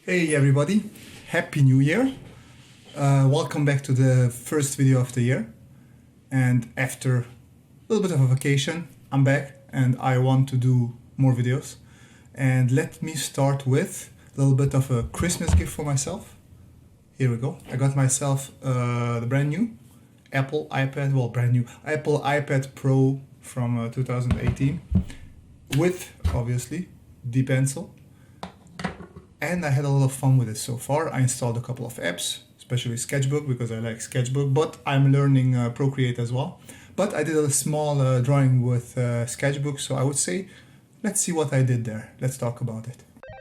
Hey everybody, Happy New Year! Welcome back to the first video of the year. And after a little bit of a vacation, I'm back and I want to do more videos. And let me start with a little bit of a Christmas gift for myself. Here we go. I got myself the brand new Apple iPad, Apple iPad Pro from 2018 with, obviously, the pencil. And I had a lot of fun with it so far. I installed a couple of apps, especially Sketchbook because I like Sketchbook, but I'm learning Procreate as well. But I did a small drawing with Sketchbook, so I would say, let's see what I did there. Let's talk about it.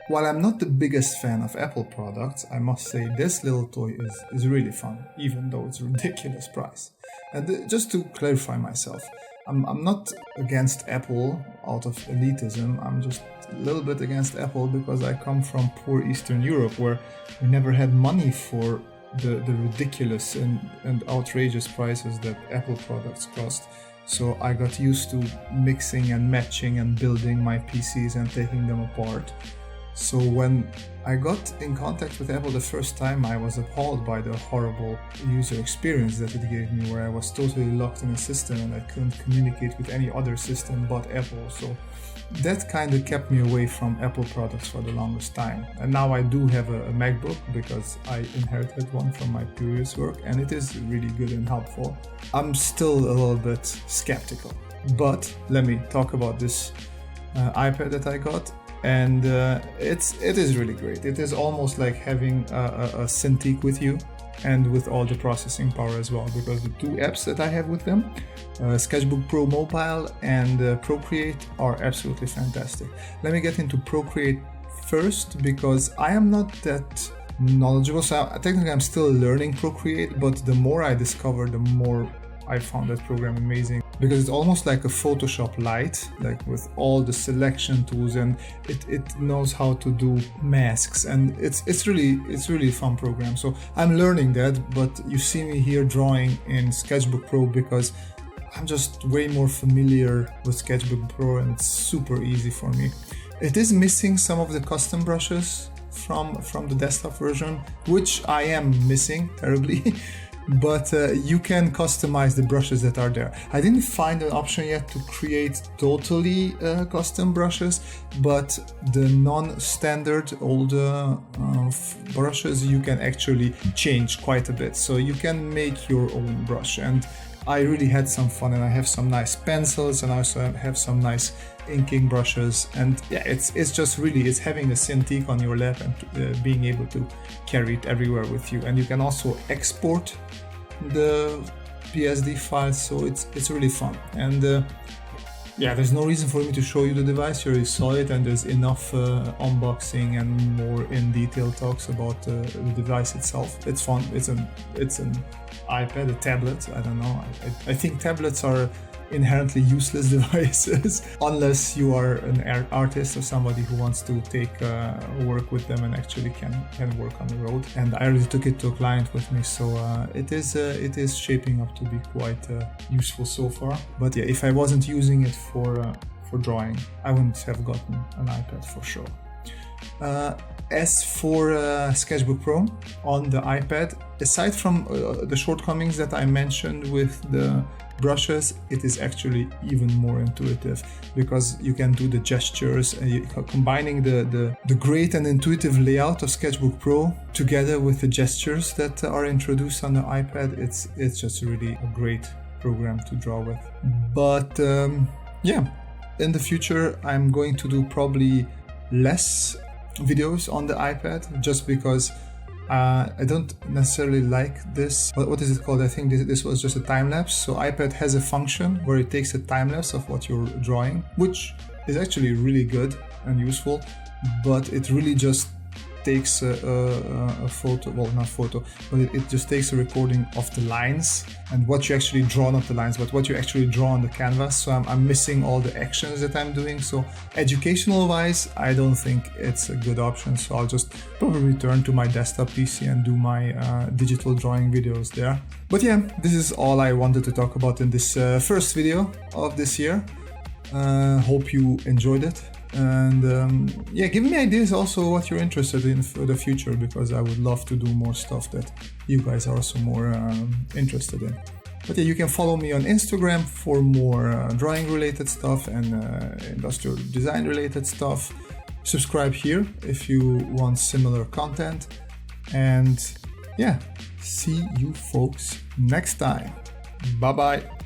While I'm not the biggest fan of Apple products, I must say this little toy is really fun, even though it's a ridiculous price. And just to clarify myself, I'm not against Apple out of elitism. I'm just a little bit against Apple because I come from poor Eastern Europe where we never had money for the ridiculous and outrageous prices that Apple products cost. So I got used to mixing and matching and building my PCs and taking them apart. So when I got in contact with Apple the first time, I was appalled by the horrible user experience that it gave me, where I was totally locked in a system and I couldn't communicate with any other system but Apple. So that kind of kept me away from Apple products for the longest time. And now I do have a MacBook because I inherited one from my previous work and it is really good and helpful. I'm still a little bit skeptical, but let me talk about this iPad that I got. And it is really great. It is almost like having a Cintiq with you and with all the processing power as well, because the two apps that I have with them, SketchbookPro Mobile and Procreate, are absolutely fantastic. Let me get into Procreate first because I am not that knowledgeable. So technically I'm still learning Procreate, but the more I discover, the more I found that program amazing, because it's almost like a Photoshop Lite, like with all the selection tools, and it knows how to do masks, and it's really a fun program. So I'm learning that, but you see me here drawing in Sketchbook Pro because I'm just way more familiar with Sketchbook Pro and it's super easy for me. It is missing some of the custom brushes from the desktop version, which I am missing terribly. But you can customize the brushes that are there. I didn't find an option yet to create totally custom brushes, but the non-standard old brushes you can actually change quite a bit. So you can make your own brush, and I really had some fun, and I have some nice pencils and I also have some nice inking brushes, and yeah, it's just really, it's having a Cintiq on your lap and being able to carry it everywhere with you. And you can also export the PSD files, so it's really fun. And yeah, there's no reason for me to show you the device. You already saw it, and there's enough unboxing and more in detail talks about the device itself. It's fun. It's an iPad, a tablet. I don't know. I think tablets are inherently useless devices unless you are an artist or somebody who wants to take work with them and actually can work on the road. And I already took it to a client with me, so it is shaping up to be quite useful so far. But yeah, if I wasn't using it for drawing, I wouldn't have gotten an iPad for sure. As for Sketchbook Pro on the iPad, aside from the shortcomings that I mentioned with the brushes, it is actually even more intuitive because you can do the gestures, and combining the great and intuitive layout of Sketchbook Pro together with the gestures that are introduced on the iPad. It's just really a great program to draw with. But yeah, in the future I'm going to do probably less videos on the iPad, just because I don't necessarily like this. What is it called? I think this was just a time-lapse. So iPad has a function where it takes a time-lapse of what you're drawing, which is actually really good and useful, but it really just takes a photo, well, not photo, but it just takes a recording of the lines and what you actually draw, not the lines, but what you actually draw on the canvas. So I'm missing all the actions that I'm doing. So educational wise, I don't think it's a good option. So I'll just probably turn to my desktop PC and do my digital drawing videos there. But yeah, this is all I wanted to talk about in this first video of this year. Hope you enjoyed it. And yeah, give me ideas also what you're interested in for the future, because I would love to do more stuff that you guys are also more interested in. But yeah, you can follow me on Instagram for more drawing related stuff and industrial design related stuff. Subscribe here if you want similar content. And yeah, see you folks next time. Bye bye.